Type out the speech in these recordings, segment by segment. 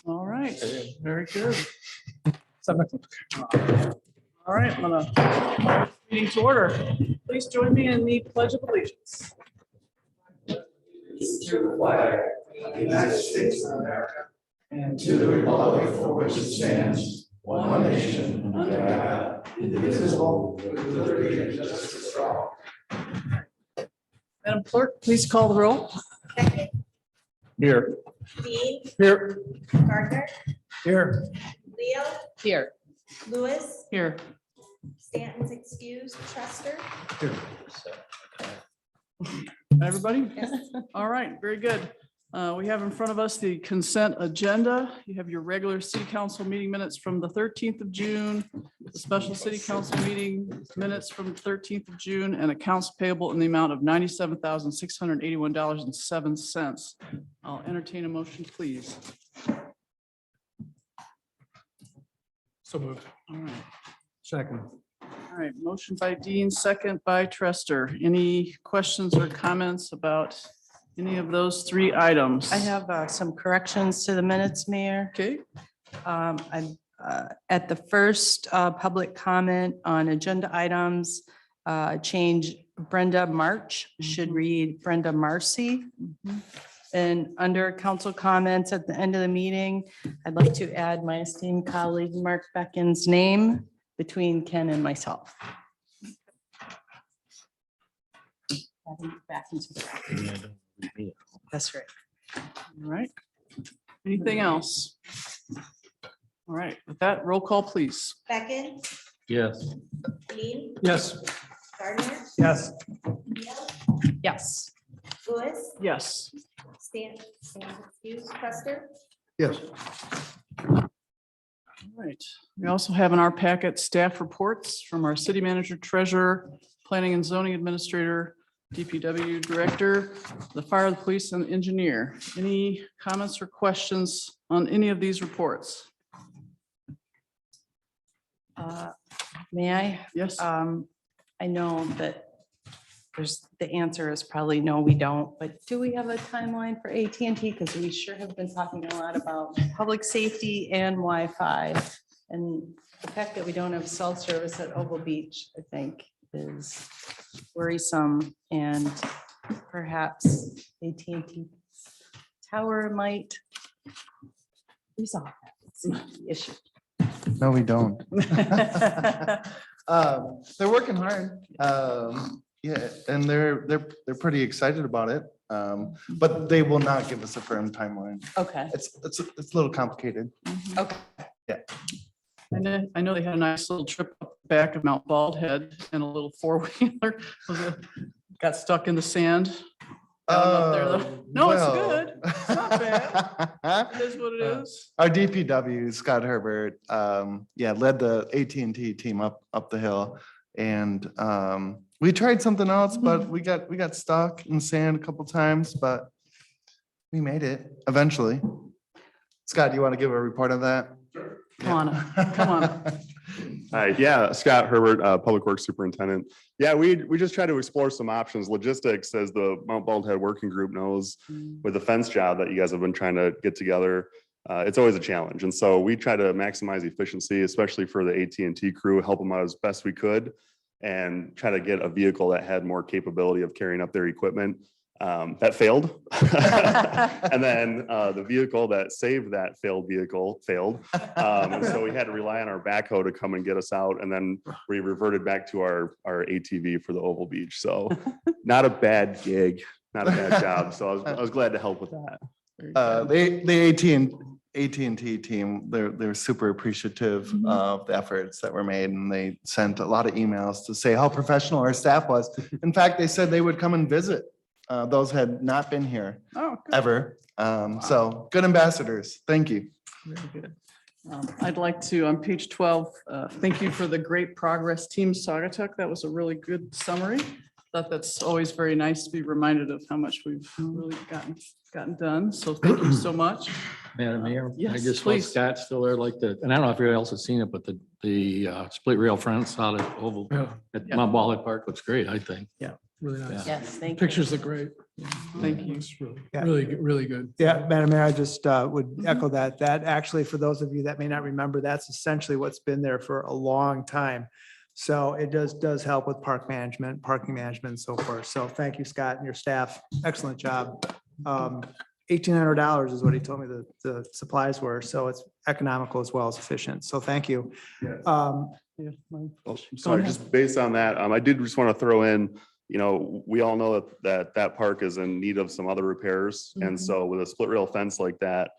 All right, very good. 7 o'clock. All right, I'm gonna call this meeting to order. Please join me in the Pledge of Allegiance. To the flag of the United States of America and to the republic for which it stands, one nation, under God, indivisible, with liberty and justice for all. Madam Clerk, please call the roll. Beckett, Here. Dean, Here. Gardner, Here. Leo, Here. Lewis, Here. Stanton's excused, Truster. Everybody? Yes. All right, very good. We have in front of us the consent agenda. You have your regular city council meeting minutes from the 13th of June, the special city council meeting minutes from the 13th of June, and accounts payable in the amount of $97,681.07. I'll entertain a motion, please. So moved. All right. Second. All right, motion by Dean, second by Trester. Any questions or comments about any of those three items? I have some corrections to the minutes, Mayor. Okay, I'm at the first public comment on agenda items, change Brenda March should read Brenda Marcy. And under council comments at the end of the meeting, I'd like to add my esteemed colleague Mark Beckin's name between Ken and myself. Adding back into the record. That's right. all right. Anything else? All right, with that, roll call, please. Beckett, Yes. Dean, Yes. Gardner, Yes. Leo, Yes. Lewis, Yes. Stanton's excused, Truster. Yes. All right. We also have in our packet staff reports from our city manager, treasurer, planning and zoning administrator, DPW director, the fire, the police, and the engineer. Any comments or questions on any of these reports? May I? Yes. I know that the answer is probably no, we don't, but do we have a timeline for AT&T? Because we sure have been talking a lot about public safety and Wi-Fi. And the fact that we don't have cell service at Oval Beach, I think, is worrisome, and perhaps AT&T tower might resolve that issue. No, we don't. They're working hard. Yeah, and they're pretty excited about it. But they will not give us a firm timeline. Okay, It's a little complicated. okay. I know they had a nice little trip up the back of Mount Baldhead and a little four-wheeler got stuck in the sand. Down up there, though. No, it's good. It's not bad. It is what it is. Our DPW, Scott Herbert, led the AT&T team up the hill. And we tried something else, but we got stuck in sand a couple times, but we made it eventually. Scott, do you want to give a report on that? Come on. Hi, yeah, Scott Herbert, Public Works Superintendent. Yeah, we just try to explore some options. Logistics, as the Mount Baldhead Working Group knows, with the fence job that you guys have been trying to get together, it's always a challenge. And so we try to maximize efficiency, especially for the AT&T crew, help them out as best we could, and try to get a vehicle that had more capability of carrying up their equipment. That failed. And then the vehicle that saved that failed vehicle failed. And so we had to rely on our backhoe to come and get us out. And then we reverted back to our ATV for the Oval Beach. So not a bad gig, not a bad job. So I was glad to help with that. The AT&T team, they're super appreciative of the efforts that were made, and they sent a lot of emails to say how professional our staff was. In fact, they said they would come and visit. Those had not been here Oh, good. ever. So good ambassadors. Thank you. Very good. I'd like to, on page 12, thank you for the great progress, Team Sagatuck. That was a really good summary. Thought that's always very nice to be reminded of how much we've really gotten done. So thank you so much. Madam Mayor, I Yes, just please. want Scott's still there, like the, and I don't know if everybody else has seen it, but the split rail fence out at Oval at Yeah. Mount Baldhead Park looks great, I think. really nice. Yes, thank you. Pictures look great. Thank you. It's really, Yeah. really good. Yeah, Madam Mayor, I just would echo that. That actually, for those of you that may not remember, that's essentially what's been there for a long time. So it does help with park management, parking management and so forth. So thank you, Scott, and your staff. Excellent job. $1,800 is what he told me the supplies were. So it's economical as well as efficient. So thank you. Yeah, Mike. Oh, sorry, ahead. just based on that, I did just want to throw in, we all know that park is in need of some other repairs. And Mhm. so with a split rail fence like that,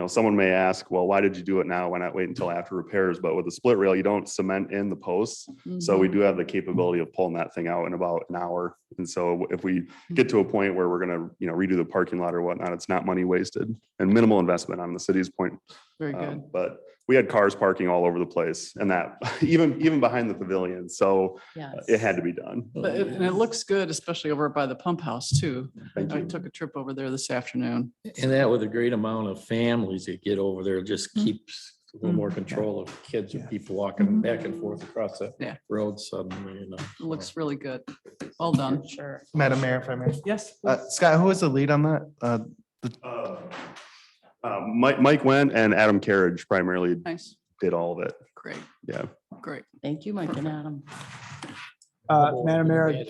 someone may ask, well, why did you do it now? Why not wait until after repairs? But with a split rail, you don't cement in the posts. So we Mhm. do have the capability of pulling that thing out in about an hour. And so if we get to a point where we're gonna, redo the parking lot or whatnot, it's not money wasted and minimal investment on the city's point. Very good. But we had cars parking all over the place and that even behind the pavilion. So Yes. it had to be done. And it looks good, especially over by the pump house too. Thank I you. took a trip over there this afternoon. And that with a great amount of families that get over there, just Mm. keeps a little more control of kids and people walking back and forth across that Yeah. road suddenly. It looks really good. Well done. Sure. Madam Mayor, if I may. Yes. Scott, who was the lead on that? Mike went and Adam Carriage primarily Nice. did all of it. Great. Yeah. Great. Thank you, Mike and Adam. Madam Mayor,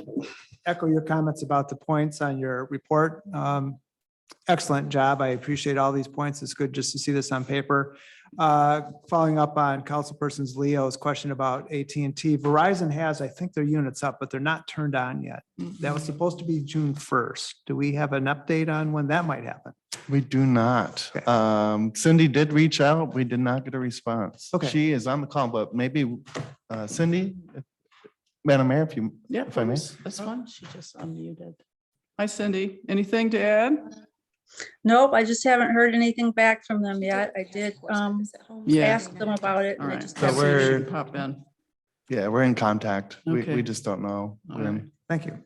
echo your comments about the points on your report. Excellent job. I appreciate all these points. It's good just to see this on paper. Following up on Councilpersons Leo's question about AT&T, Verizon has, I think, their units up, but they're not turned on yet. That was supposed to be June 1st. Do we have an update on when that might happen? We do not. Okay. Cindy did reach out. We did not get a response. Okay. She is on the call, but maybe Cindy, Madam Mayor, if you, Yeah, if I may. please. That's fine. She just unmuted. Hi, Cindy. Anything to add? Nope, I just haven't heard anything back from them yet. I did Yeah. ask them about it. All and they right. just So See if haven't- she we're- can Pop in. Yeah, we're in contact. Okay. We just don't know. All when. right. Thank you.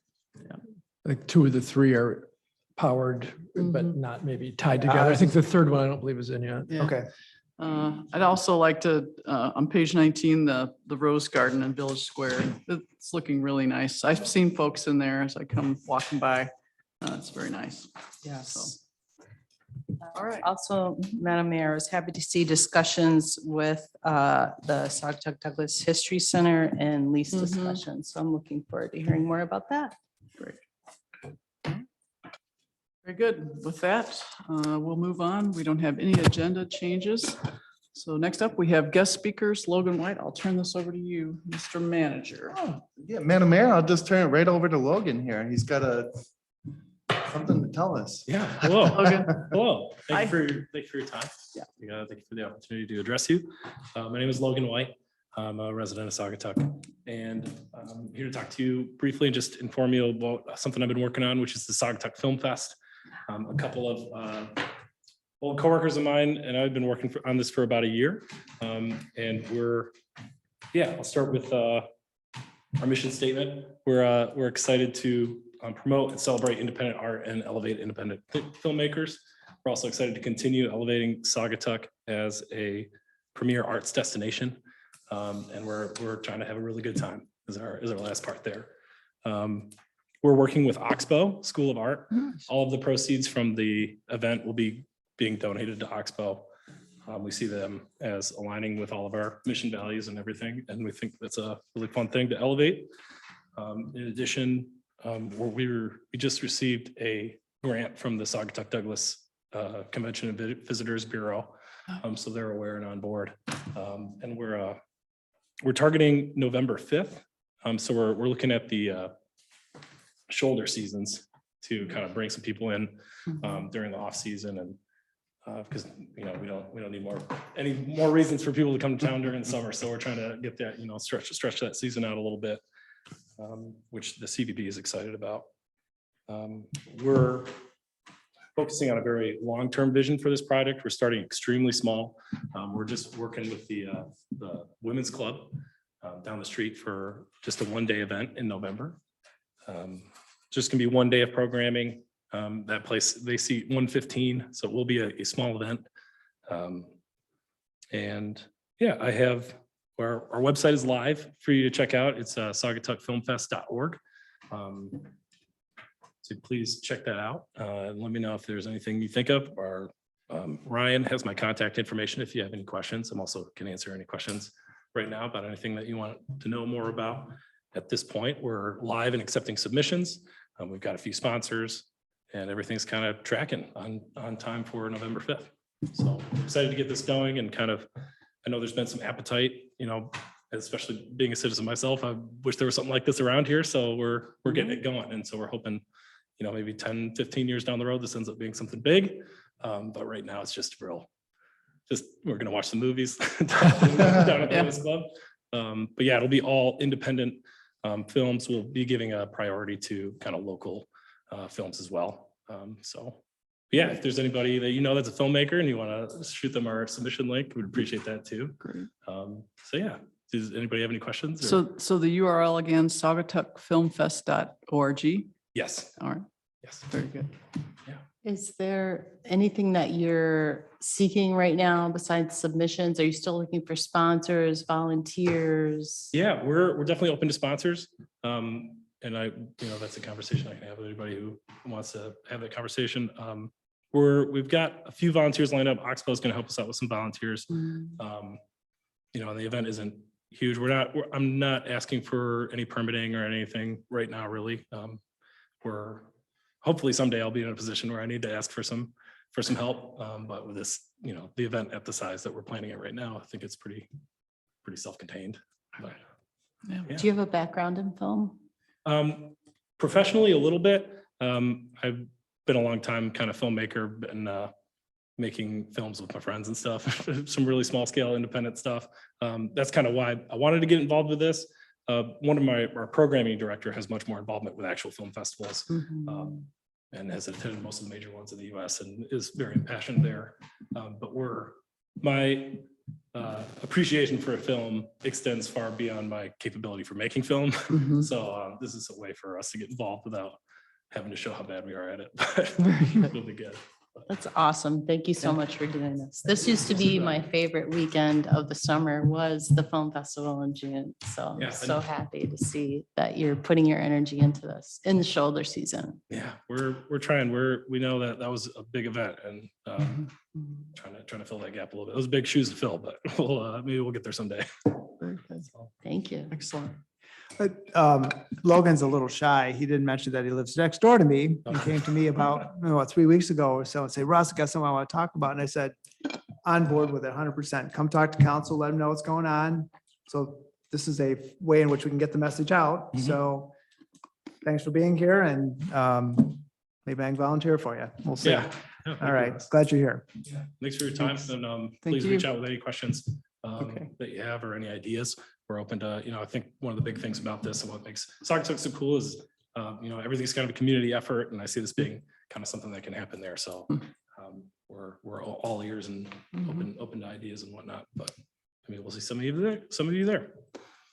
I think 2 of the 3 are powered, but Mhm. not maybe tied together. I think the third one I don't believe is in yet. Yeah. Okay. I'd also like to, on page 19, the Rose Garden in Village Square, it's looking really nice. I've seen folks in there as I come walking by. It's very nice. Yes. All right. Also, Madam Mayor, I was happy to see discussions with the Sagatuck Douglas History Center and lease Mhm. discussions. So I'm looking forward to hearing more about that. Great. Very good. With that, we'll move on. We don't have any agenda changes. So next up, we have guest speakers. Logan White, I'll turn this over to you, Mr. Manager. Yeah, Madam Mayor, I'll just turn it right over to Logan here. He's got something to tell us. Yeah, hello. Logan. Hello. Hi. Thank you for your time. Yeah. Thank you for the opportunity to address you. My name is Logan White. I'm a resident of Sagatuck and I'm here to talk to you briefly and just inform you about something I've been working on, which is the Sagatuck Film Fest. A couple of old coworkers of mine and I've been working on this for about a year. And I'll start with our mission statement. We're excited to promote and celebrate independent art and elevate independent filmmakers. We're also excited to continue elevating Sagatuck as a premier arts destination. And we're trying to have a really good time is our last part there. We're working with Oxbow School of Art. All of the proceeds from the event will be being donated to Oxbow. We see them as aligning with all of our mission values and everything. And we think that's a really fun thing to elevate. In addition, we just received a grant from the Sagatuck Douglas Convention and Visitors Bureau. So they're aware and on board. And we're targeting November 5th. So we're looking at the shoulder seasons to kind of bring some people in during the off season and because we don't need any more reasons for people to come to town during the summer. So we're trying to get that, stretch that season out a little bit, which the CVB is excited about. We're focusing on a very long-term vision for this project. We're starting extremely small. We're just working with the Women's Club down the street for just a one-day event in November. Just gonna be one day of programming. That place, they seat 115, so it will be a small event. I have our website is live for you to check out. It's sagatuckfilmfest.org. So please check that out and let me know if there's anything you think of, or Ryan has my contact information if you have any questions. I'm also can answer any questions right now about anything that you want to know more about. At this point, we're live and accepting submissions. We've got a few sponsors and everything's kind of tracking on time for November 5th. So excited to get this going and kind of, I know there's been some appetite, you know, especially being a citizen myself. I wish there was something like this around here. So we're getting it going. And so we're hoping, you know, maybe 10, 15 years down the road, this ends up being something big. But right now it's just we're going to watch the movies down at the Lewis Club. But yeah, it'll be all independent films. We'll be giving a priority to kind of local films as well. So yeah, if there's anybody that you know that's a filmmaker and you want to shoot them our submission link, we'd appreciate that too. Great. So yeah, does anybody have any questions? So the URL again, saugatuckfilmfest.org. Yes. All right, Yes. very good. Is there anything that you're seeking right now besides submissions? Are you still looking for sponsors, volunteers? Yeah, we're definitely open to sponsors. And that's a conversation I can have with anybody who wants to have that conversation. We've got a few volunteers lined up. Oxbow is going to help us out with some volunteers. And the event isn't huge. I'm not asking for any permitting or anything right now, really. Hopefully someday I'll be in a position where I need to ask for some help. But with this, the event at the size that we're planning it right now, I think it's pretty self-contained. But, Yeah. Do you have a background in film? Professionally, a little bit. I've been a long time kind of filmmaker and making films with my friends and stuff, some really small scale independent stuff. That's kind of why I wanted to get involved with this. One of our programming director has much more involvement with actual film festivals and has attended most of the major ones in the US and is very impassioned there. But my appreciation for a film extends far beyond my capability for making film. So this is a way for us to get involved without having to show how bad we are at it. But it'll be good. That's awesome. Thank you so much for doing this. This used to be my favorite weekend of the summer was the film festival in June. So Yeah, I'm so happy to see that you're putting your energy into this in the shoulder season. Yeah, we're trying. We know that was a big event and trying to fill that gap a little bit. Those big shoes to fill, but maybe we'll get there someday. Very good. Thank you. Excellent. Logan's a little shy. He didn't mention that he lives next door to me. He came to me about 3 weeks ago or so and say, Russ, I got something I want to talk about. And I said, on board with it 100%. Come talk to council, let them know what's going on. So this is a way in which we can get the message out. So thanks for being here and maybe I can volunteer for you. We'll see. Yeah. Yeah, All right. Glad you're here. Thanks for your time. And please you. reach out with any questions Okay. that you have or any ideas. We're open to, I think one of the big things about this and what makes Saugatuck so cool is, everything's kind of a community effort. And I see this being kind of something that can happen there. So we're all ears and open to ideas and whatnot. But we'll see some of you there.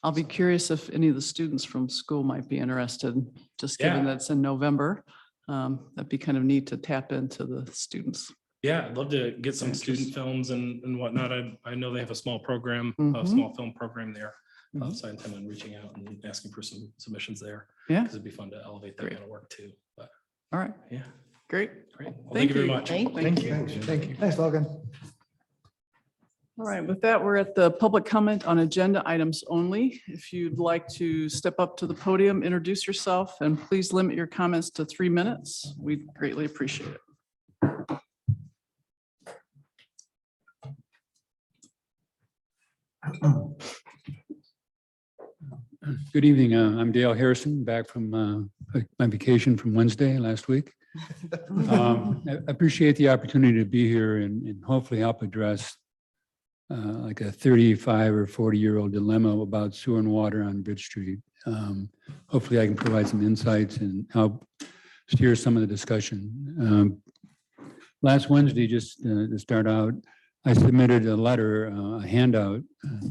I'll be curious if any of the students from school might be interested, just given that it's in November. That'd be kind of neat to tap into the students. Yeah, I'd love to get some student films and whatnot. I know they have a small program, a small film program there. So I intend on reaching out and asking for some submissions there. Yeah. Because it'd be fun to elevate that kind of work too. But All right. yeah, Great. great. Well, thank you very much. Thank you. Thank you. Thanks, Logan. All right, with that, we're at the public comment on agenda items only. If you'd like to step up to the podium, introduce yourself, and please limit your comments to 3 minutes. We'd greatly appreciate it. Good evening. I'm Dale Harrison, back from my vacation from last week. I appreciate the opportunity to be here and hopefully help address like a 35 or 40-year-old dilemma about sewer and water on Bridge Street. Hopefully I can provide some insights and help steer some of the discussion. Last Wednesday, just to start out, I submitted a letter, a handout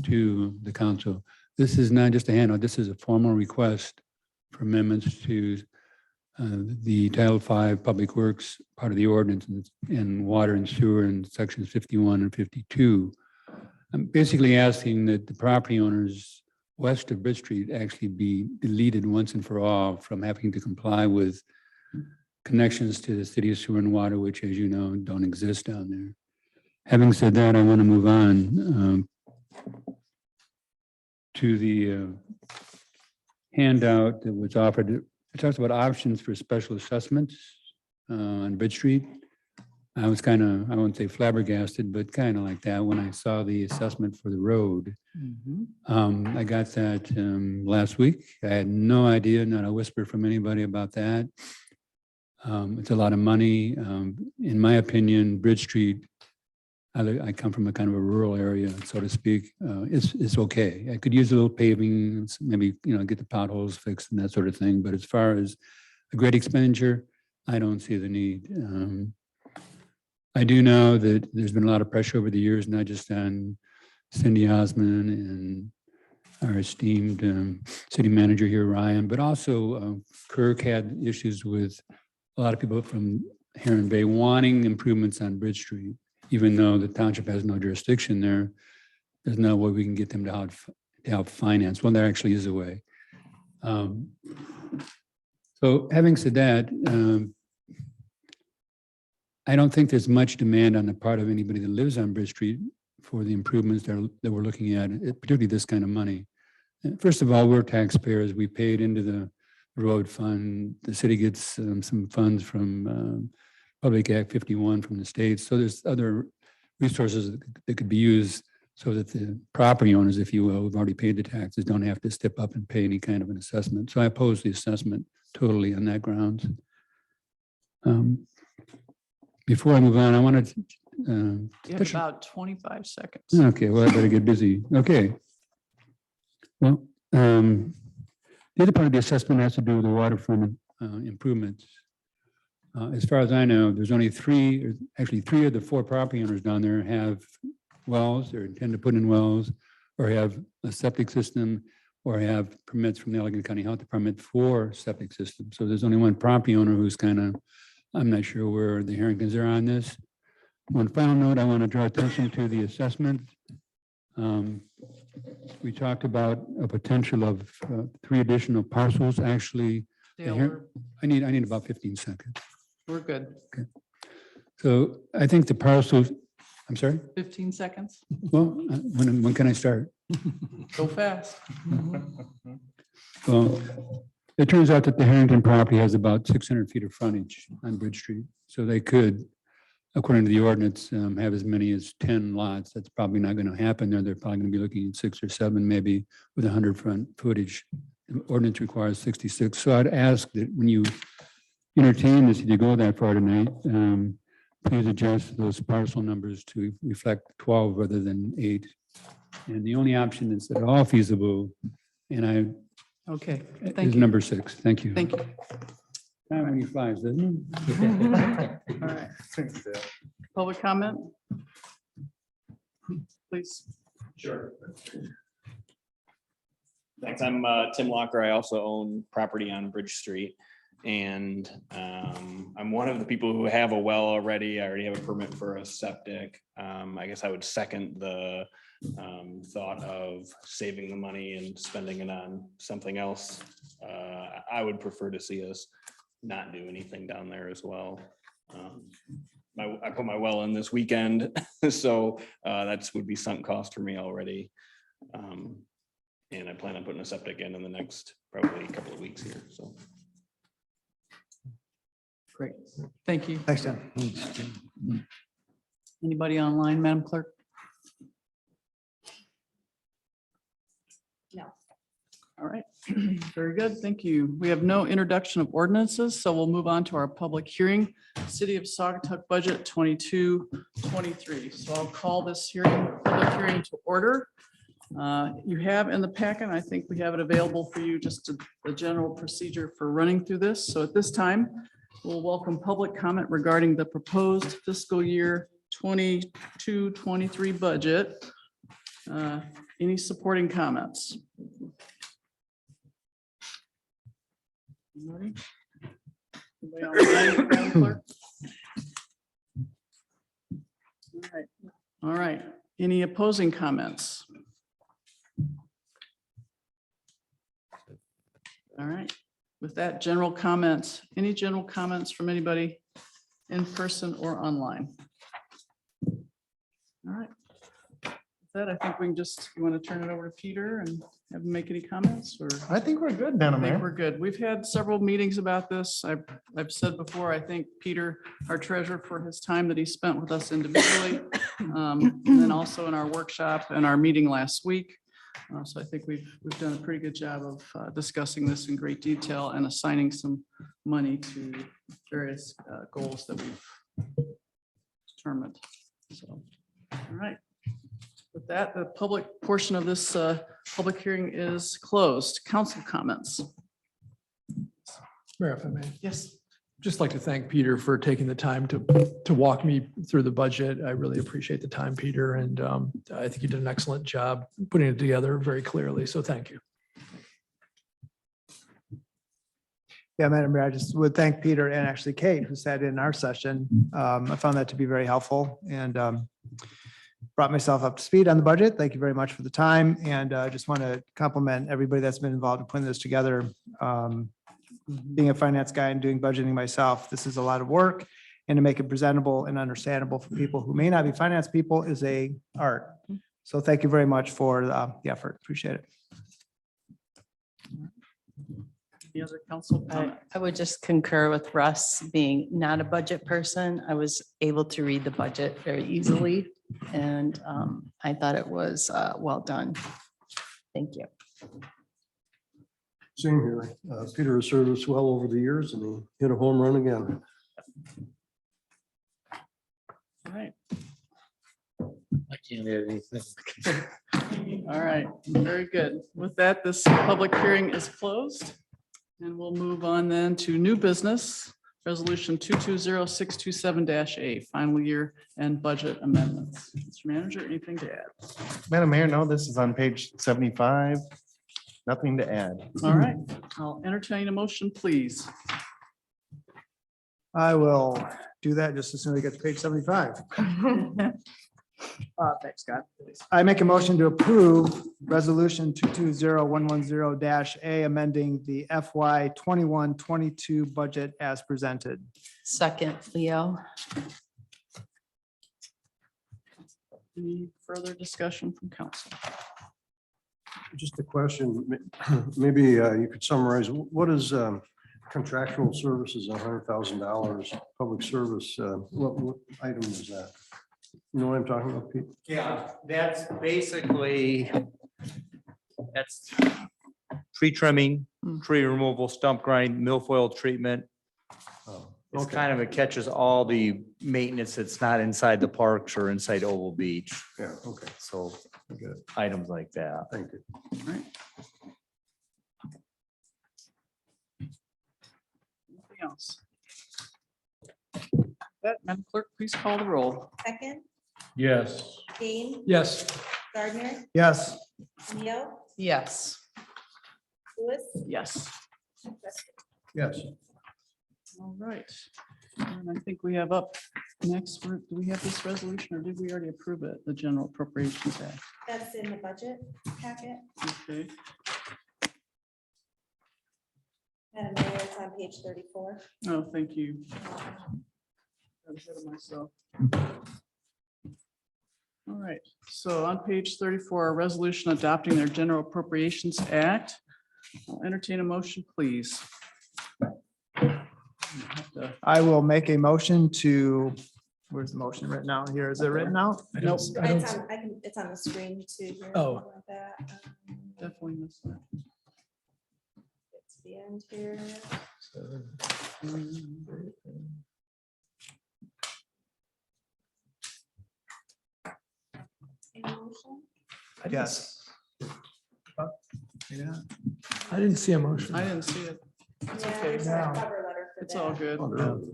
to the council. This is not just a handout, this is a formal request for amendments to the Title V Public Works part of the ordinance and water and sewer in sections 51 and 52. I'm basically asking that the property owners west of Bridge Street actually be deleted once and for all from having to comply with connections to the city of sewer and water, which, as you know, don't exist down there. Having said that, I want to move on to the handout that was offered. It talks about options for special assessments on Bridge Street. I was kind of, I won't say flabbergasted, but kind of like that when I saw the assessment for the road. I got that last week. I had no idea, not a whisper from anybody about that. It's a lot of money. In my opinion, Bridge Street, I come from a kind of a rural area, so to speak. It's okay. I could use a little paving, maybe, get the potholes fixed and that sort of thing. But as far as a great expenditure, I don't see the need. I do know that there's been a lot of pressure over the years, not just on Cindy Osmond and our esteemed city manager here, Ryan, but also Kirk had issues with a lot of people from Heron Bay wanting improvements on Bridge Street, even though the township has no jurisdiction there. There's no way we can get them to help finance. Well, there actually is a way. So having said that, I don't think there's much demand on the part of anybody that lives on Bridge Street for the improvements that we're looking at, particularly this kind of money. First of all, we're taxpayers. We paid into the road fund. The city gets some funds from Public Act 51 from the state. So there's other resources that could be used so that the property owners, if you will, who've already paid the taxes, don't have to step up and pay any kind of an assessment. So I oppose the assessment totally on that grounds. Before I move on, I wanted to. You have about 25 seconds. Okay, well, I better get busy. Okay. Well, the other part of the assessment has to do with the waterfront improvements. As far as I know, there's only three of the four property owners down there have wells or intend to put in wells or have a septic system or have permits from the Allegheny County Health Department for septic systems. So there's only one property owner who's kind of, I'm not sure where the Harringtons are on this. One final note, I want to draw attention to the assessment. We talked about a potential of 3 additional parcels. Actually, Dale, I need about 15 seconds. we're good. So I think the parcels, I'm sorry, 15 seconds. well, when can I start? Go fast. Well, it turns out that the Harrington property has about 600 feet of frontage on Bridge Street. So they could, according to the ordinance, have as many as 10 lots. That's probably not going to happen there. They're probably going to be looking at 6 or 7, maybe with 100 front footage. The ordinance requires 66. So I'd ask that when you entertain this, if you go that far tonight, please adjust those parcel numbers to reflect 12 rather than 8. And the only option that's at all feasible, and Okay, is thank you. number 6. Thank you. Thank you. Time when he flies, doesn't it? All right. Public comment? Please. Sure. Thanks. I'm Tim Locker. I also own property on Bridge Street. And I'm one of the people who have a well already. I already have a permit for a septic. I guess I would second the thought of saving the money and spending it on something else. I would prefer to see us not do anything down there as well. I put my well in this weekend, so that's would be sunk cost for me already. And I plan on putting a septic in the next probably couple of weeks here, so. Great. Thank you. Thanks, Tim. Anybody online, Madam Clerk? No. All right. Very good. Thank you. We have no introduction of ordinances, so we'll move on to our public hearing. City of Saugatuck Budget 22-23. So I'll call this public hearing to order. You have in the packet, I think we have it available for you, just the general procedure for running through this. So at this time, we'll welcome public comment regarding the proposed fiscal year 22-23 budget. Any supporting comments? Anybody? Anybody online, Madam Clerk? All right. All right. Any opposing comments? All right. With that, general comments, any general comments from anybody in person or online? All right. With that, I think we can just, you want to turn it over to Peter and have him make any comments or? I think we're good, I Madam think Mayor. we're good. We've had several meetings about this. I've said before, I thank Peter, our treasurer, for his time that he spent with us individually. And then also in our workshop and our meeting last week. So I think we've done a pretty good job of discussing this in great detail and assigning some money to various goals that we've determined. So, all right. With that, the public portion of this public hearing is closed. Council comments. Mayor, if I may, Yes. just like to thank Peter for taking the time to walk me through the budget. I really appreciate the time, Peter, and I think you did an excellent job putting it together very clearly. So thank you. Yeah, Madam Mayor, I just would thank Peter and actually Kate, who sat in our session. I found that to be very helpful and brought myself up to speed on the budget. Thank you very much for the time. And I just want to compliment everybody that's been involved in putting this together. Being a finance guy and doing budgeting myself, this is a lot of work. And to make it presentable and understandable for people who may not be finance people is a art. So thank you very much for the effort. Appreciate it. Any other council comment? I would just concur with Russ being not a budget person. I was able to read the budget very easily and I thought it was well done. Thank you. Same here. Peter has served us well over the years and he hit a home run again. All right. I can't add anything. All right, very good. With that, this public hearing is closed. And we'll move on then to new business, resolution 220627-A, final year and budget amendments. Mr. Manager, anything to add? Madam Mayor, no, this is on page 75. Nothing to add. All right, I'll entertain a motion, please. I will do that just as soon as I get to page 75. Thanks, Scott. I make a motion to approve resolution 220110-A, amending the FY 21-22 budget as presented. Second, Leo. Any further discussion from council? Just a question, maybe you could summarize, what is contractual services, $100,000, public service, what item is that? You know what I'm talking about, Pete? Yeah, that's basically, that's tree trimming, tree removal, stump grind, milfoil treatment. Oh, It's okay. kind of, it catches all the maintenance that's not inside the parks or inside Oval Beach. Yeah, okay, So I get it. items like that. Thank you. All right. Anything else? That, Madam Clerk, please call the roll. Second, Yes. Dane, Yes. Gardner, Yes. Leo, Yes. Lewis, Yes. Lester. Yes. All right. And I think we have up next, do we have this resolution or did we already approve it? The General Appropriations Act. That's in the budget packet. Okay. Madam Mayor, it's on page 34. Oh, thank you. Got ahead of myself. All right, so on page 34, a resolution adopting their General Appropriations Act. I'll entertain a motion, please. I will make a motion to, where's the motion written out here? Is it written out? Nope, It's on the screen too. here, Oh. something like that. definitely missed that. It's the end here. Any motion? Yes. Yeah. I didn't see a motion. I didn't see it. It's Yeah, okay. there's a cover letter for It's all that. good.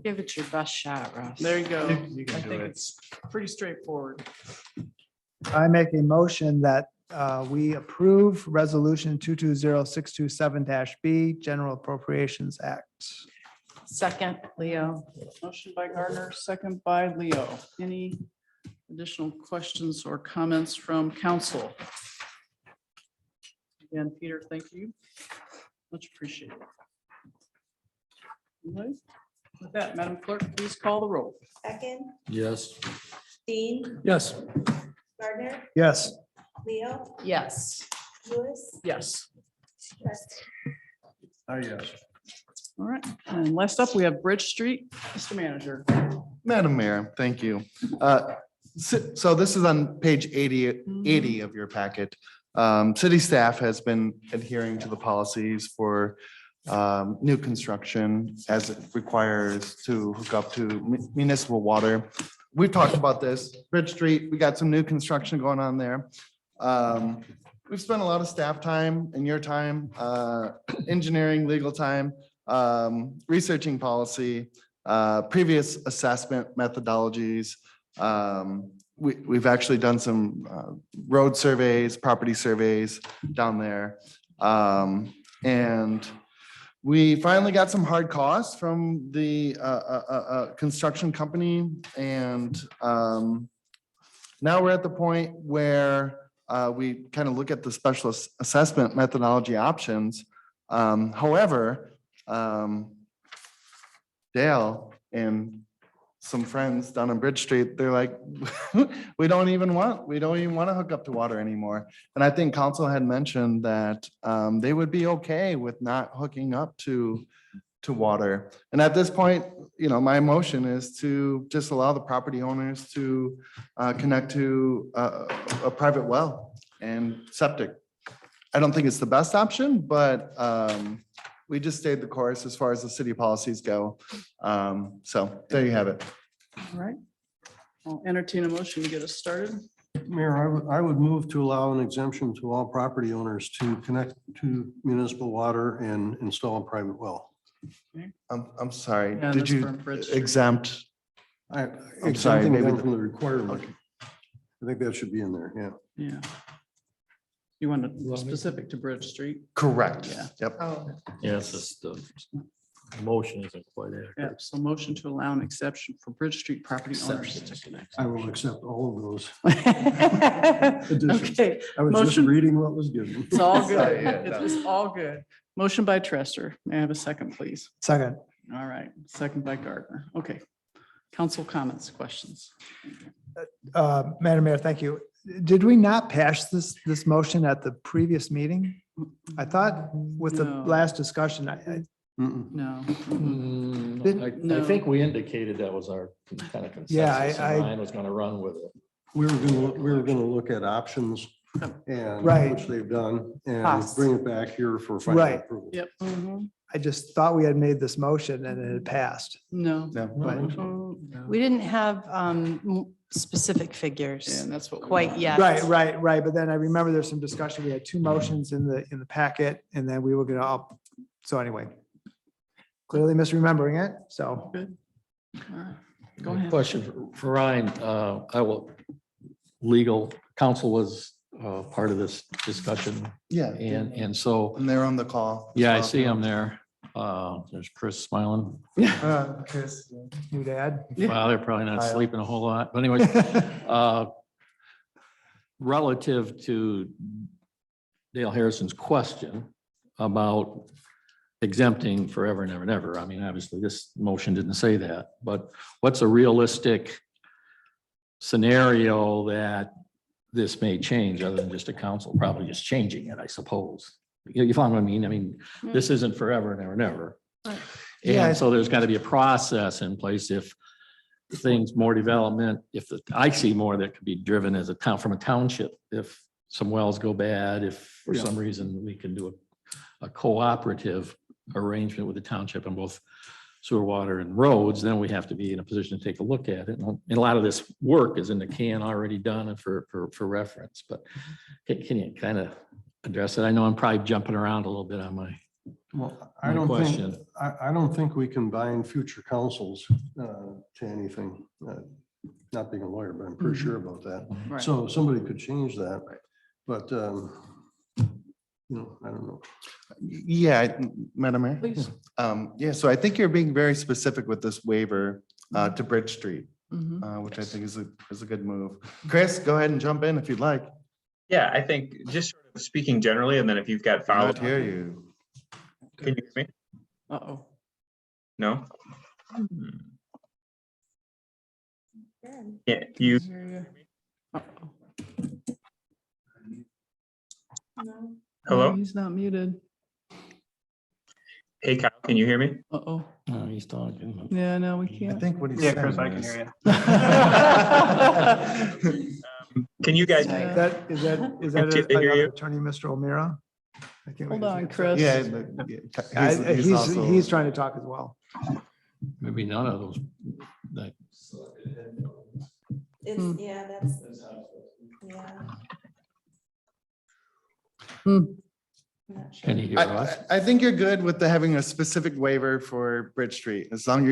Give it your best shot, Russ. There you go. You can I do think it. it's pretty straightforward. I make a motion that we approve resolution 220627-B, General Appropriations Act. Second, Leo. Motion by Gardner, second by Leo. Any additional questions or comments from council? Again, Peter, thank you. Much appreciated. All right. With that, Madam Clerk, please call the roll. Ecken, Yes. Dean, Yes. Gardner, Yes. Leo, Yes. Lewis, Yes. Trust. Yes. All right. And last up, we have Bridge Street. Mr. Manager. Madam Mayor, thank you. So this is on page 80 of your packet. City staff has been adhering to the policies for new construction as it requires to hook up to municipal water. We've talked about this, Bridge Street, we got some new construction going on there. We've spent a lot of staff time and your time, engineering, legal time, researching policy, previous assessment methodologies. We've actually done some road surveys, property surveys down there. And we finally got some hard costs from the construction company. And now we're at the point where we kind of look at the special assessment methodology options. However, Dale and some friends down on Bridge Street, they're like, we don't even want to hook up to water anymore. And I think council had mentioned that they would be okay with not hooking up to water. And at this point, my motion is to just allow the property owners to connect to a private well and septic. I don't think it's the best option, but we just stayed the course as far as the city policies go. So there you have it. All right. I'll entertain a motion to get us started. Mayor, I would move to allow an exemption to all property owners to connect to municipal water and install a private well. I'm sorry, Yeah, did that's you for Bridge Street. exempt? I'm sorry, exempting maybe them the- from the requirement. I think that should be in there, yeah. Yeah. You want to specific to Bridge Street? Correct. Yeah. Yep. Oh, Yes, the motion isn't quite Yeah, accurate. so motion to allow an exception for Bridge Street property owners to connect. I will accept all of those. Okay, I was just Motion- reading what was given. it's all Sorry, good. yeah, It's all good. Motion by Trester. May I have a second, please? Second. All right, second by Gardner. Okay. Council comments, questions? Madam Mayor, thank you. Did we not pass this motion at the previous meeting? I thought with the No. last discussion, No. I think we indicated that was our kind of Yeah, consensus. I- and Ryan was going to run with it. We were gonna look at options and Right. which they've done and Costs. bring it back here for final Right. approval. Yep. I just thought we had made this motion and it had passed. No. No. we didn't have specific Yeah, figures and that's what. we quite want. yet. Right. But then I remember there's some discussion. We had two motions in the packet and then we were gonna up. So anyway. Clearly misremembering it, so. Good. All right. Go ahead. Question for Ryan. Legal counsel was part of this discussion. Yeah. And so, And they're on the call. as yeah, I well. see him there. There's Chris smiling. Chris, new dad. Well, they're probably not Kyle. sleeping a whole lot, but anyways, relative to Dale Harrison's question about exempting forever and ever and ever. I mean, obviously, this motion didn't say that, but what's a realistic scenario that this may change other than just a council, probably just changing it, I suppose. You follow what I mean? I mean, this isn't forever and ever and ever. Yeah. And so there's got to be a process in place if things, more development, I see more that could be driven as a town, from a township. If some wells go bad, if for some reason we can do a cooperative arrangement with the township on both sewer, water and roads, then we have to be in a position to take a look at it. And a lot of this work is in the can already done and for reference, but can you kind of address it? I know I'm probably jumping around a little bit on my Well, I My don't think, question. I don't think we can bind future councils to anything. Not being a lawyer, but I'm pretty sure about that. Right. So somebody could change that, but I don't know. Yeah, Madam Mayor. Please. Yeah, so I think you're being very specific with this waiver to Bridge Street, Mhm. which I think is a good move. Chris, go ahead and jump in if you'd like. Yeah, I think just sort of speaking generally, and then if you've got Cannot follow. hear you. Can you hear me? Uh-oh. No? Good. Yeah, you, Hear you. Uh-oh. No. hello? No, he's not muted. Hey Kyle, can you hear me? Uh-oh. No, he's talking. Yeah, no, we I can't. think what he's Yeah, saying Chris, I can is- hear Can you guys? Yeah. Is that Can they hear you? Attorney Mr. O'Meara? I can't Hold wait to on, see Chris. Yeah, He's trying to talk as well. Maybe none of those, that, It's, yeah, that's, yeah. Hmm. I'm not sure. can you hear us? I think you're good with the having a specific waiver for Bridge Street. As long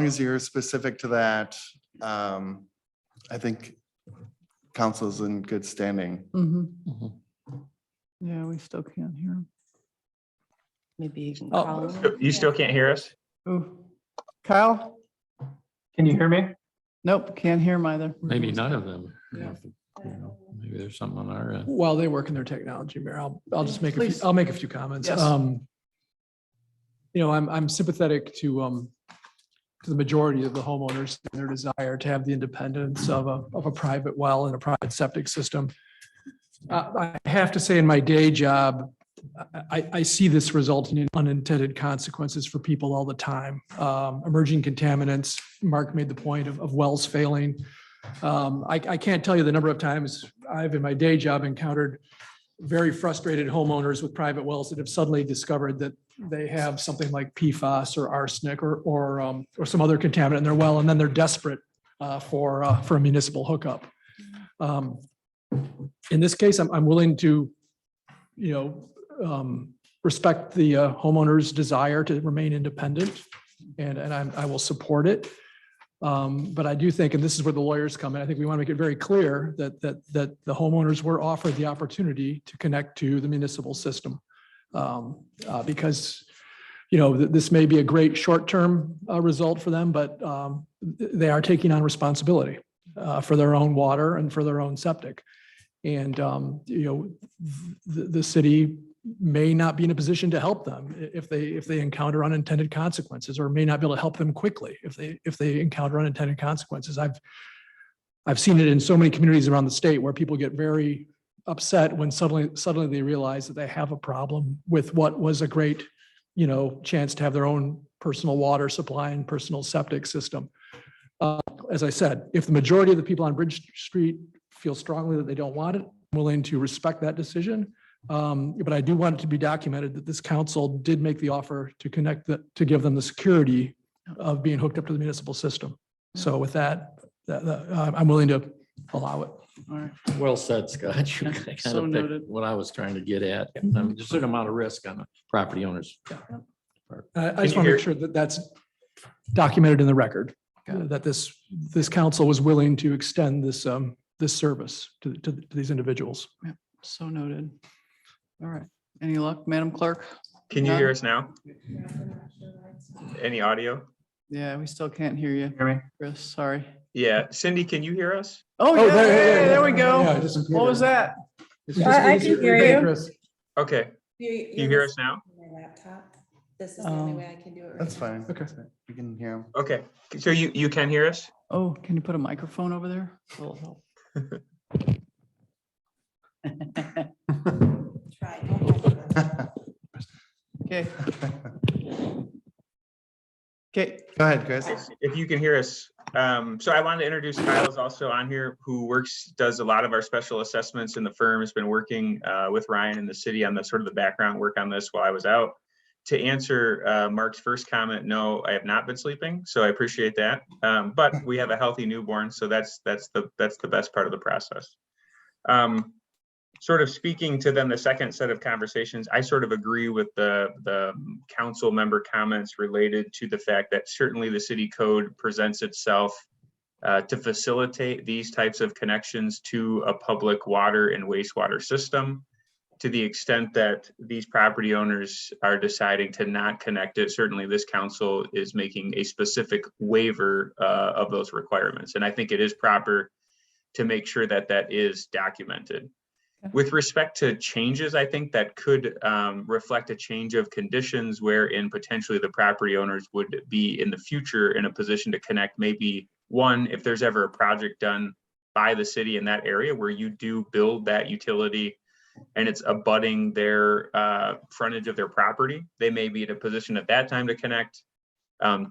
as you're specific to that, I think council's in good standing. Mhm. Mhm. Yeah, we still can't hear him. Maybe you can Oh. call him. You still can't hear us? Ooh. Kyle? Can you hear me? Nope, can't hear him either. Maybe none of them. Yeah. Maybe there's something on our end. While they work in their technology, Mayor, I'll just make, Please. I'll make a few comments. Yes. You know, I'm sympathetic to the majority of the homeowners and their desire to have the independence of a private well and a private septic system. I have to say in my day job, I see this resulting in unintended consequences for people all the time. Emerging contaminants, Mark made the point of wells failing. I can't tell you the number of times I've in my day job encountered very frustrated homeowners with private wells that have suddenly discovered that they have something like PFAS or arsenic or some other contaminant in their well, and then they're desperate for a municipal hookup. In this case, I'm willing to, respect the homeowner's desire to remain independent, and I will support it. But I do think, and this is where the lawyers come in, I think we want to make it very clear that the homeowners were offered the opportunity to connect to the municipal system. Because, this may be a great short-term result for them, but they are taking on responsibility for their own water and for their own septic. And, the city may not be in a position to help them if they encounter unintended consequences, or may not be able to help them quickly if they encounter unintended consequences. I've seen it in so many communities around the state where people get very upset when suddenly they realize that they have a problem with what was a great, chance to have their own personal water supply and personal septic system. As I said, if the majority of the people on Bridge Street feel strongly that they don't want it, I'm willing to respect that decision. But I do want it to be documented that this council did make the offer to to give them the security of being hooked up to the municipal system. So with that, I'm willing to allow it. All right. Well said, Scott. You kind So of noted. picked what I was trying to get at. I mean, just a certain amount of risk on the property owners. I just want to make sure that that's documented in the record, that this council was willing to extend this service to these individuals. So noted. All right. Any luck, Madam Clerk? Can you None? hear us now? Any audio? Yeah, we still can't hear you, Hear me? Chris. Sorry. Yeah, Cindy, can you hear us? Oh, yeah, there we go. Yeah, just- What was that? I can hear you. Chris. Okay, you hear us now? My laptop. This is the only Oh. way I can do it. right That's now. fine. Okay. We can hear him. Okay, so you can hear us? Oh, can you put a microphone over there? That'll help. Try. Okay. Okay. Okay. Go ahead, Chris. If you can hear us. So I wanted to introduce Kyle is also on here, who does a lot of our special assessments in the firm, has been working with Ryan in the city on the sort of the background work on this while I was out. To answer Mark's first comment, no, I have not been sleeping, so I appreciate that. But we have a healthy newborn, so that's the best part of the process. Sort of speaking to then the second set of conversations, I sort of agree with the council member comments related to the fact that certainly the city code presents itself to facilitate these types of connections to a public water and wastewater system. To the extent that these property owners are deciding to not connect it, certainly this council is making a specific waiver of those requirements. And I think it is proper to make sure that that is documented. With respect to changes, I think that could reflect a change of conditions wherein potentially the property owners would be in the future in a position to connect. Maybe one, if there's ever a project done by the city in that area where you do build that utility and it's abutting their frontage of their property, they may be in a position at that time to connect.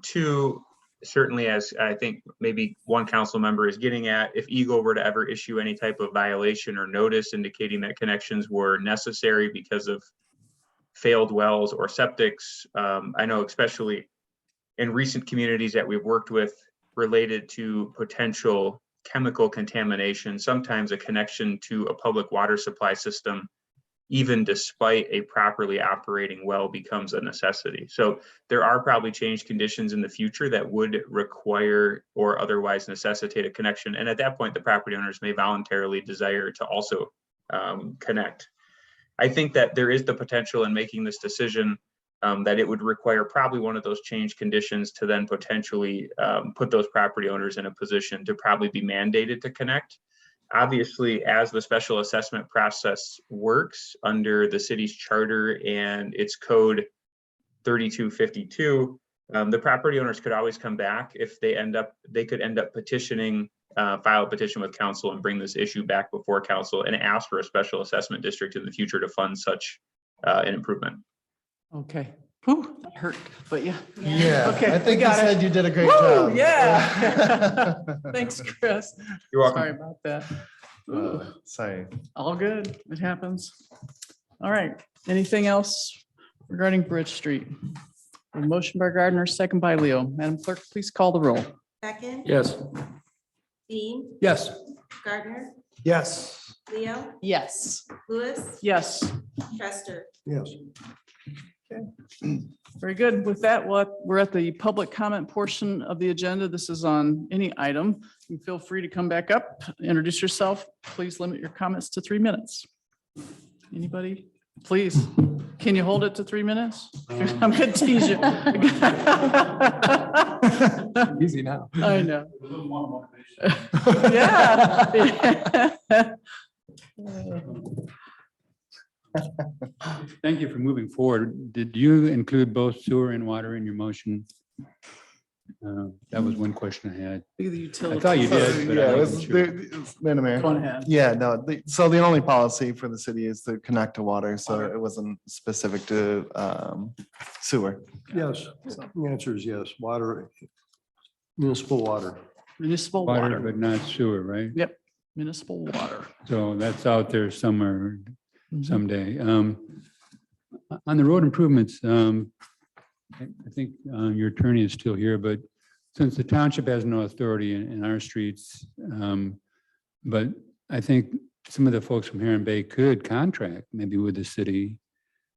Two, certainly, as I think maybe one council member is getting at, if Eagle were to ever issue any type of violation or notice indicating that connections were necessary because of failed wells or septics, I know especially in recent communities that we've worked with related to potential chemical contamination, sometimes a connection to a public water supply system, even despite a properly operating well, becomes a necessity. So there are probably changed conditions in the future that would require or otherwise necessitate a connection. And at that point, the property owners may voluntarily desire to also connect. I think that there is the potential in making this decision that it would require probably one of those change conditions to then potentially put those property owners in a position to probably be mandated to connect. Obviously, as the special assessment process works under the city's charter and its code 3252, the property owners could always come back if they could end up petitioning, file a petition with council and bring this issue back before council and ask for a special assessment district in the future to fund such an improvement. Okay. Whew, that hurt, but yeah. Yeah, Okay, I we think you got it. said you did a great Woo, job. yeah. Thanks, Chris. You're welcome. Sorry about that. Ooh, Sorry. all good. It happens. All right. Anything else regarding Bridge Street? A motion by Gardner, second by Leo. Madam Clerk, please call the roll. Beckon? Yes. Dean? Yes. Gardner? Yes. Leo? Yes. Lewis? Yes. Yes. Trester? Very good. With that, we're at the public comment portion of the agenda. This is on any item. You feel free to come back up, introduce yourself. Please limit your comments to 3 minutes. Anybody? Please. Can you hold it to 3 minutes? I'm gonna tease you. Easy now. I know. Yeah. Thank you for moving forward. Did you include both sewer and water in your motion? That was one question I had. The I utility. thought you did, but Yeah, I it wasn't was, sure. Madam Mayor. Go ahead. Yeah, no, so the only policy for the city is to connect to water, so it wasn't specific to sewer. Yes, the answer is yes, water, municipal water. Municipal Water, water. but not sewer, right? Yep, municipal water. So that's out there somewhere Mhm. someday. On the road improvements, I think your attorney is still here, but since the township has no authority in our streets, but I think some of the folks from Heron Bay could contract maybe with the city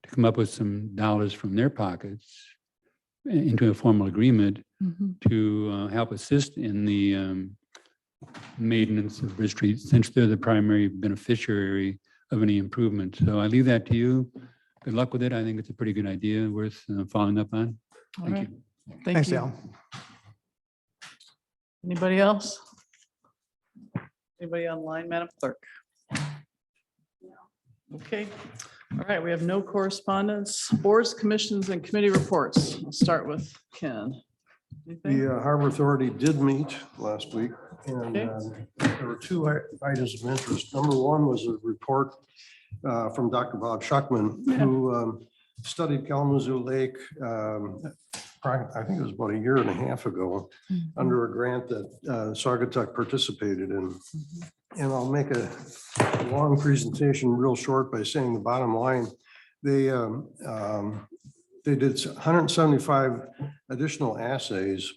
to come up with some dollars from their pockets into a formal agreement Mhm. to help assist in the maintenance of Bridge Street, since they're the primary beneficiary of any improvement. So I leave that to you. Good luck with it. I think it's a pretty good idea worth following up on. All Thank right. you. Thank Thanks, you. Al. Anybody else? Anybody online, Madam Clerk? Okay. All right, we have no correspondence, boards, commissions, and committee reports. I'll start with Ken. Anything? The Harbor Authority did meet last week, and Okay. there were two items of interest. Number one was a report from Dr. Bob Schuckman, who studied Kalamazoo Lake, I think it was about a year and a half ago, under a grant that Saugatuck participated in. And I'll make a long presentation real short by saying the bottom line. They did 175 additional assays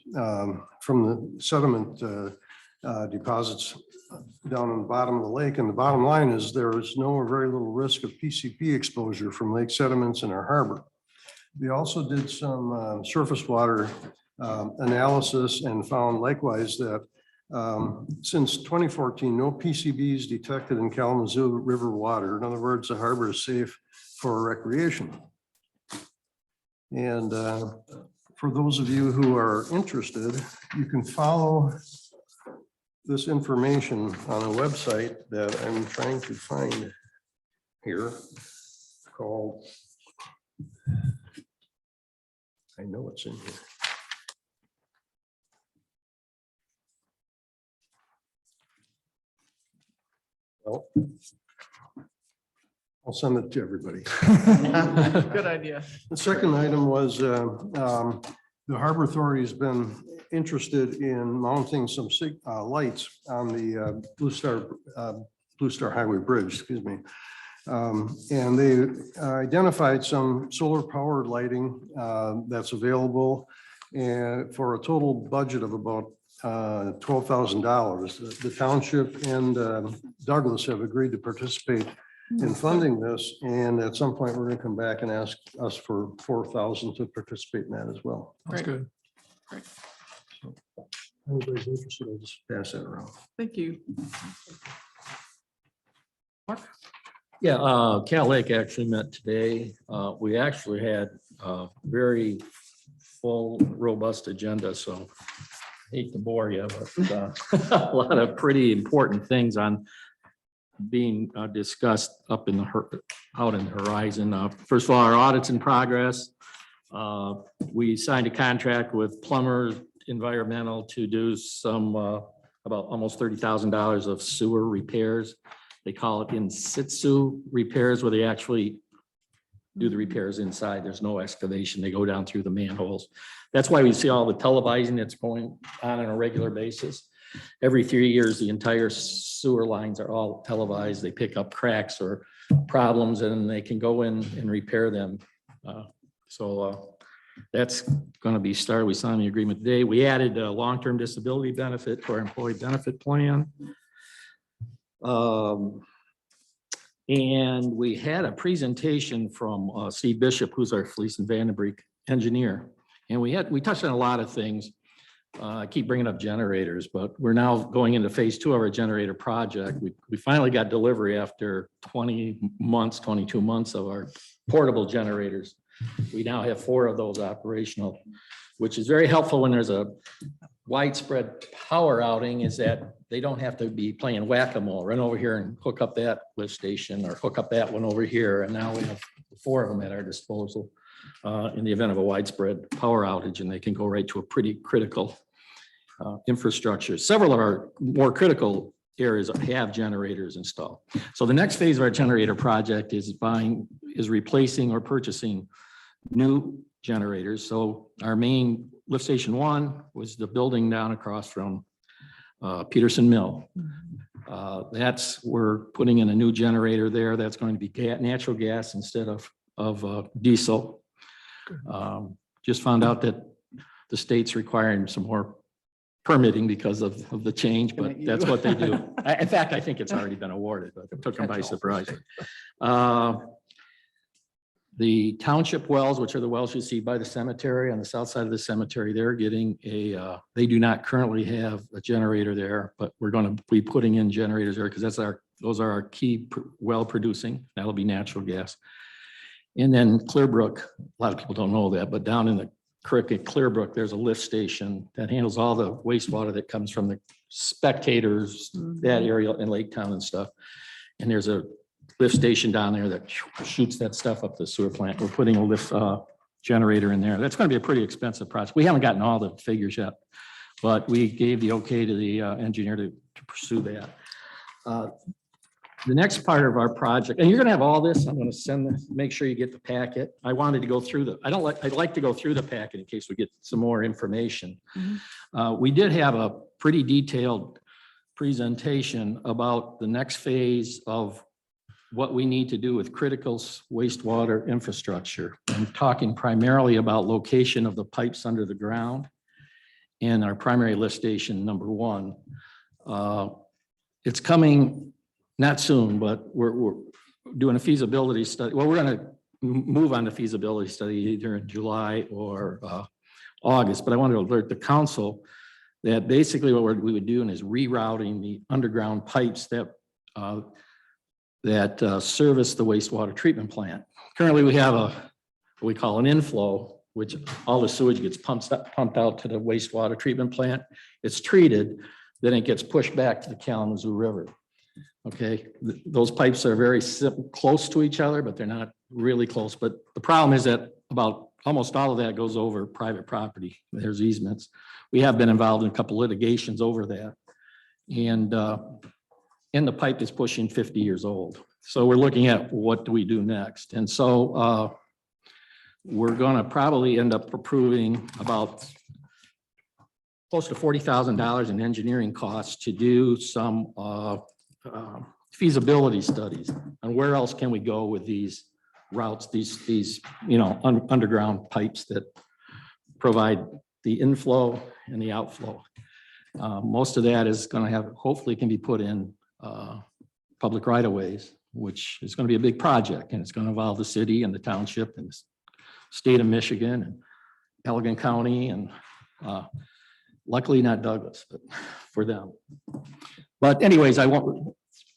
from the sediment deposits down on the bottom of the lake. And the bottom line is there is no or very little risk of PCP exposure from lake sediments in our harbor. They also did some surface water analysis and found likewise that since 2014, no PCBs detected in Kalamazoo River water. In other words, the harbor is safe for recreation. And for those of you who are interested, you can follow this information on a website that I'm trying to find. here called, I know it's in here. Well, I'll send it to everybody. Good idea. The second item was the Harbor Authority has been interested in mounting some lights on the Blue Star Highway Bridge, excuse me. And they identified some solar powered lighting that's available and for a total budget of about $12,000. The township and Douglas have agreed to participate in funding this. And at some point, we're going to come back and ask us for $4,000 to participate in that as well. That's good. Great. So, if anybody's interested, I'll just pass that around. Thank you. Yeah, Cal Lake actually met today. We actually had a very full, robust agenda, so I hate to bore you, but a lot of pretty important things on being discussed up in out in the horizon. First of all, our audit's in progress. We signed a contract with Plummer Environmental to do some about almost $30,000 of sewer repairs. They call it in situ repairs, where they actually do the repairs inside. There's no excavation. They go down through the manholes. That's why we see all the televising that's going on a regular basis. Every 3 years, the entire sewer lines are all televised. They pick up cracks or problems and they can go in and repair them. That's going to be started. We signed the agreement today. We added a long-term disability benefit to our employee benefit plan. And we had a presentation from Steve Bishop, who's our Fleece and Vandenbreek engineer. And we touched on a lot of things. I keep bringing up generators, but we're now going into phase 2 of our generator project. We finally got delivery after 22 months of our portable generators. We now have 4 of those operational, which is very helpful when there's a widespread power outing, is that they don't have to be playing whack-a-mole, run over here and hook up that lift station or hook up that one over here. And now we have 4 of them at our disposal in the event of a widespread power outage, and they can go right to a pretty critical infrastructure. Several of our more critical areas have generators installed. So the next phase of our generator project is replacing or purchasing new generators. So our main lift station 1 was the building down across from Peterson Mill. We're putting in a new generator there. That's going to be natural gas instead of diesel. Just found out that the state's requiring some more permitting because of the change, but that's what they do. In fact, I think it's already been awarded, but it took them by surprise. The township wells, which are the wells you see by the cemetery on the south side of the cemetery, they're getting they do not currently have a generator there, but we're going to be putting in generators there because those are our key well producing. That'll be natural gas. And then Clearbrook, a lot of people don't know that, but down in the creek at Clearbrook, there's a lift station that handles all the wastewater that comes from the spectators, that area in Lake Town and stuff. And there's a lift station down there that shoots that stuff up the sewer plant. We're putting a lift generator in there. That's going to be a pretty expensive project. We haven't gotten all the figures yet, but we gave the okay to the engineer to pursue that. The next part of our project, and you're going to have all this, I'm going to send this, make sure you get the packet. I wanted to go through I'd like to go through the packet in case we get some more information. We did have a pretty detailed presentation about the next phase of what we need to do with critical wastewater infrastructure. I'm talking primarily about location of the pipes under the ground and our primary lift station number 1. It's coming not soon, but we're doing a feasibility study. Well, we're going to move on to feasibility study either in July or August, but I wanted to alert the council that basically what we would do is rerouting the underground pipes that service the wastewater treatment plant. Currently, we have what we call an inflow, which all the sewage gets pumped out to the wastewater treatment plant. It's treated, then it gets pushed back to the Kalamazoo River. Okay, those pipes are very close to each other, but they're not really close. But the problem is that about almost all of that goes over private property. There's easements. We have been involved in a couple litigations over that. And the pipe is pushing 50 years old. So we're looking at what do we do next? And so we're gonna probably end up approving about close to $40,000 in engineering costs to do some feasibility studies on where else can we go with these routes, these underground pipes that provide the inflow and the outflow. Most of that is going to have, hopefully can be put in public right of ways, which is going to be a big project, and it's going to involve the city and the township and the state of Michigan and Allegan County, and luckily not Douglas, but for them. But anyways,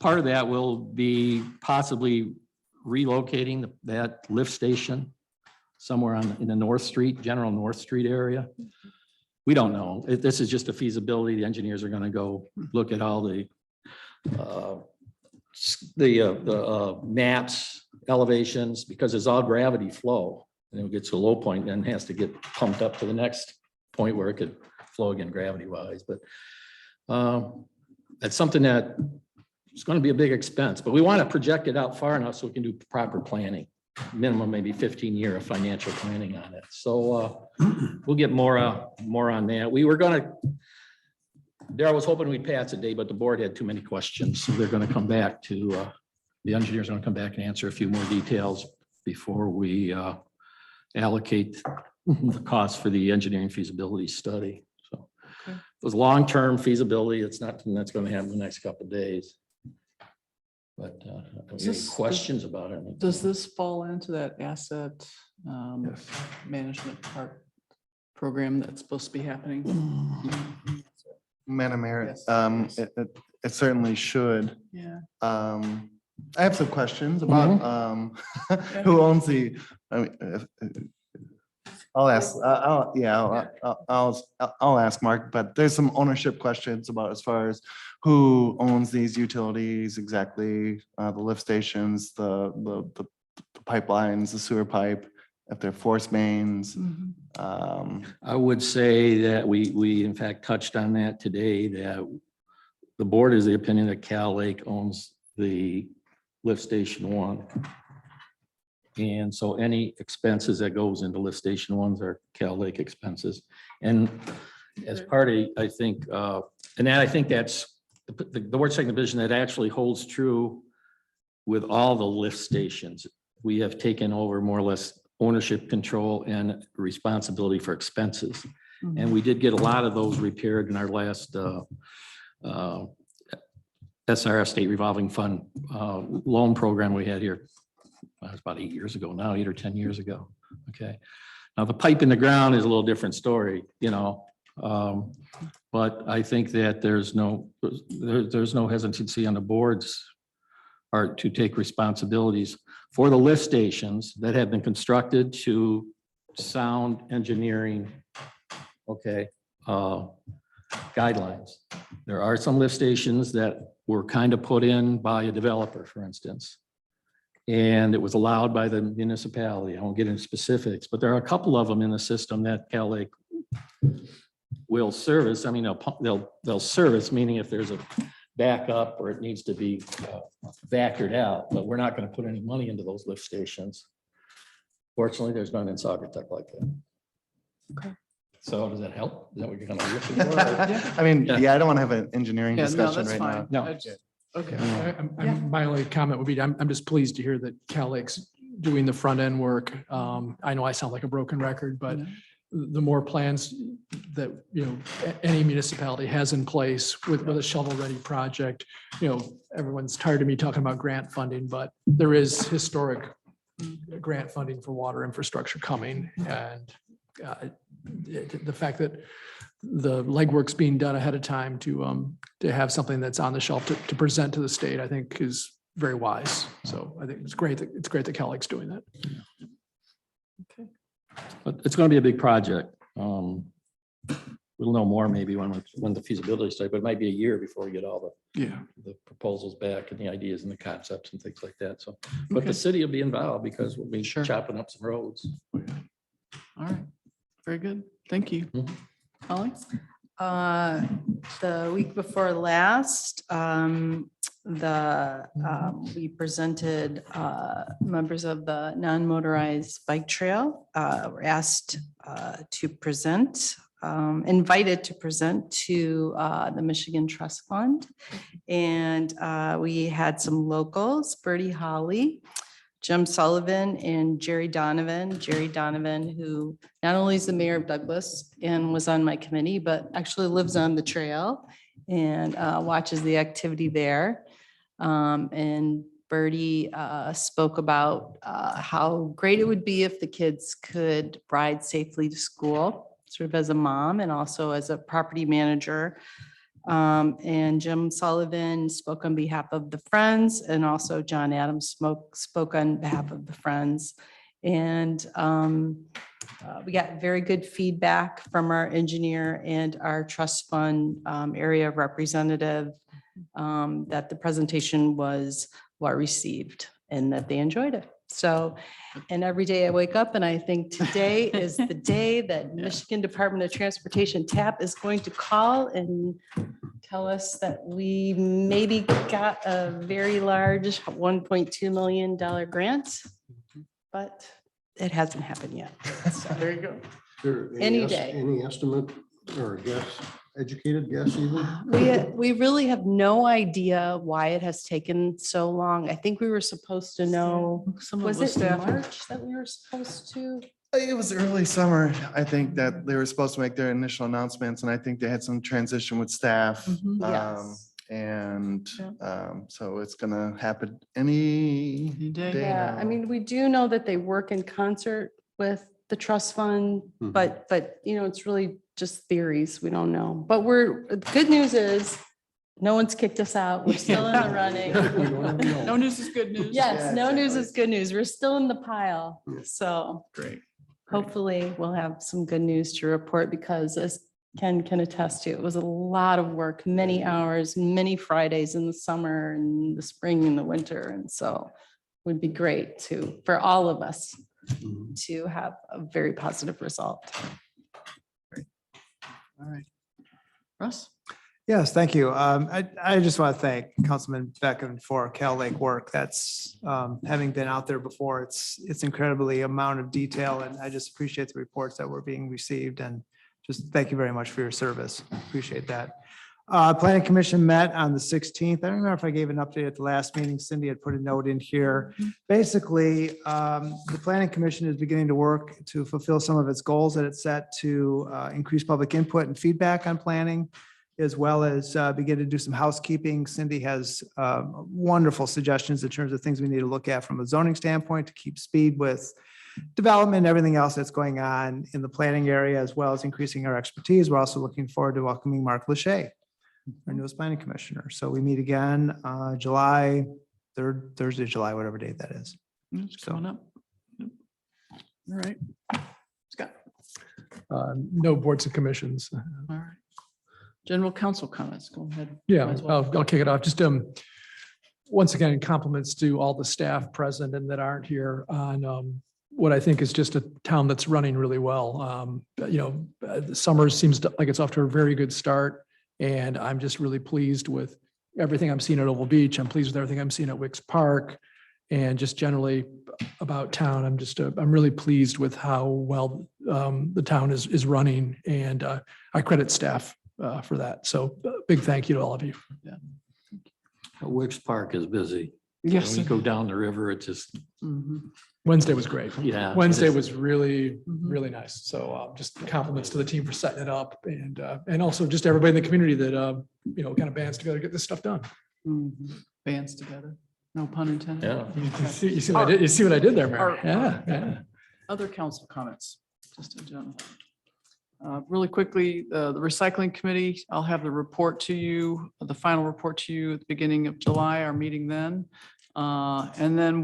part of that will be possibly relocating that lift station somewhere in the North Street, general North Street area. We don't know. This is just a feasibility. The engineers are going to go look at all the maps, elevations, because it's all gravity flow. And it gets to a low point and then has to get pumped up to the next point where it could flow again gravity wise. But that's something that it's going to be a big expense, but we want to project it out far enough so we can do proper planning, minimum maybe 15-year of financial planning on it. So we'll get more on that. We were going to, Daryl was hoping we'd pass today, but the board had too many questions. So they're going to come back to, the engineers are going to come back and answer a few more details before we allocate the cost for the engineering feasibility study. So it was long-term feasibility. It's not something that's going to happen in the next couple of days. But any questions about it? Does this fall into that asset management program that's supposed to be happening? Madam Mayor, Yes. it certainly should. Yeah. I have some questions about who owns the, I mean, I'll ask, I'll ask Mark, but there's some ownership questions about as far as who owns these utilities exactly, the lift stations, the pipelines, the sewer pipe, if they're force mains. I would say that we in fact touched on that today, that the board is the opinion that Cal Lake owns the lift station 1. And so any expenses that goes into lift station 1s are Cal Lake expenses. And as part of, I think, and that I think that's the board second division that actually holds true with all the lift stations. We have taken over more or less ownership control and responsibility for expenses. And we did get a lot of those repaired in our last SRF State Revolving Fund loan program we had here. That was about 8 years ago now, 8 or 10 years ago. Okay. Now the pipe in the ground is a little different story, but I think that there's no hesitancy on the board's part to take responsibilities for the lift stations that have been constructed to sound engineering, guidelines. There are some lift stations that were kind of put in by a developer, for instance, and it was allowed by the municipality. I won't get into specifics, but there are a couple of them in the system that Cal Lake will service. I mean, they'll service, meaning if there's a backup or it needs to be vacuumed out, but we're not going to put any money into those lift stations. Fortunately, there's none in Saugatuck like that. Okay. So does that help? Is that what you're going to look for? I mean, I don't want to have an engineering Yeah, no, discussion that's right fine. now. No. Okay. My only comment would be, I'm just pleased to hear that Cal Lake's doing the front end work. I know I sound like a broken record, but the more plans that, any municipality has in place with a shovel-ready project, everyone's tired of me talking about grant funding, but there is historic grant funding for water infrastructure coming. And the fact that the legwork's being done ahead of time to have something that's on the shelf to present to the state, I think is very wise. So I think it's great that Cal Lake's doing that. But it's going to be a big project. We'll we'll know more maybe when the feasibility study, but it might be a year before we get all Yeah. the proposals back and the ideas and the concepts and things like that. So, but Okay. the city will be involved because we'll be Sure. chopping up some roads. All right. Very good. Thank you. Mhm. Holly? The week before last, we presented members of the non-motorized bike trail were asked to present, invited to present to the Michigan Trust Fund. And we had some locals, Bertie Holly, Jim Sullivan, and Jerry Donovan. Jerry Donovan, who not only is the mayor of Douglas and was on my committee, but actually lives on the trail and watches the activity there. And Bertie spoke about how great it would be if the kids could ride safely to school, sort of as a mom and also as a property manager. And Jim Sullivan spoke on behalf of the Friends, and also John Adams spoke on behalf of the Friends. And we got very good feedback from our engineer and our trust fund area representative that the presentation was well received and that they enjoyed it. So, and every day I wake up and I think today is the day that Michigan Department of Transportation TAP is going to call and tell us that we maybe got a very large $1.2 million grant, but it hasn't happened yet. So There you go. There Any day. Any estimate or guess, educated guess even? We really have no idea why it has taken so long. I think we were supposed to know, Some of was the it staff. March that we were supposed to? It was early summer, I think, that they were supposed to make their initial announcements, and I think they had some transition with staff. Mhm. Yes. And Yeah. so it's gonna happen any Any day. day Yeah, I now. mean, we do know that they work in concert with the trust fund, Mhm. but, you know, it's really just theories. We don't know. But the good news is, no one's kicked us out. We're still in the running. We don't ever know. No news is good news. Yes, Yeah, no news exactly. is good news. We're still in the pile. So Great. hopefully we'll have some good news to report, because as Ken can attest to, it was a lot of work, many hours, many Fridays in the summer and the spring and the winter. And so it would be great for all of us Mhm. to have a very positive result. All right. Russ? Yes, thank you. I just want to thank Councilman Beckham for Cal Lake work. That's, having been out there before, it's incredibly amount of detail, and I just appreciate the reports that were being received, and just thank you very much for your service. Appreciate that. Planning Commission met on the 16th. I don't remember if I gave an update at the last meeting. Cindy had put a note in here. Basically, the Planning Commission is beginning to work to fulfill some of its goals that it set to increase public input and feedback on planning, as well as begin to do some housekeeping. Cindy has wonderful suggestions in terms of things we need to look at from a zoning standpoint to keep speed with development and everything else that's going on in the planning area, as well as increasing our expertise. We're also looking forward to welcoming Mark Lachey, our newest planning commissioner. So we meet again July 3rd, Thursday, July, whatever date that is. It's coming up. Yep. All right. Scott? No boards and commissions. All right. General counsel comments. Go ahead. Yeah, Might as well. I'll kick it off. Just once again, compliments to all the staff present and that aren't here on what I think is just a town that's running really well. The summer seems like it's off to a very good start, and I'm just really pleased with everything I'm seeing at Oval Beach. I'm pleased with everything I'm seeing at Wicks Park, and just generally about town. I'm really pleased with how well the town is running, and I credit staff for that. So big thank you to all of you. Wicks Park is busy. Yes. When you go down the river, it just, Mhm. Wednesday was great. yeah. Wednesday it's- was really, Mhm. really nice. So just compliments to the team for setting it up, and also just everybody in the community that, kind of bands together to get this stuff done. Mhm. Bands together. No pun intended. Yeah. You see what I did? You see what I did there, Mary? Our- Yeah. Other council comments, just in general. Really quickly, the recycling committee, I'll have the report to you, the final report to you at the beginning of July, our meeting then. And then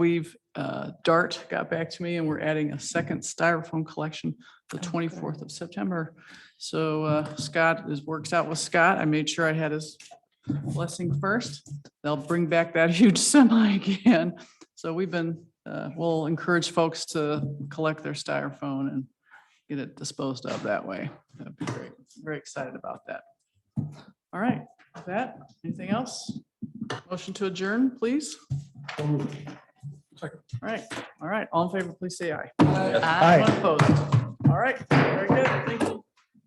DART got back to me and we're adding a second styrofoam collection the 24th of September. So Scott works out with Scott. I made sure I had his blessing first. They'll bring back that huge semi again. So we'll encourage folks to collect their styrofoam and get it disposed of that way. That'd be great. Very excited about that. All right, with that, anything else? Motion to adjourn, please. All right, all in favor, please say aye. Aye. Anyone opposed? All right, very good. Thank you.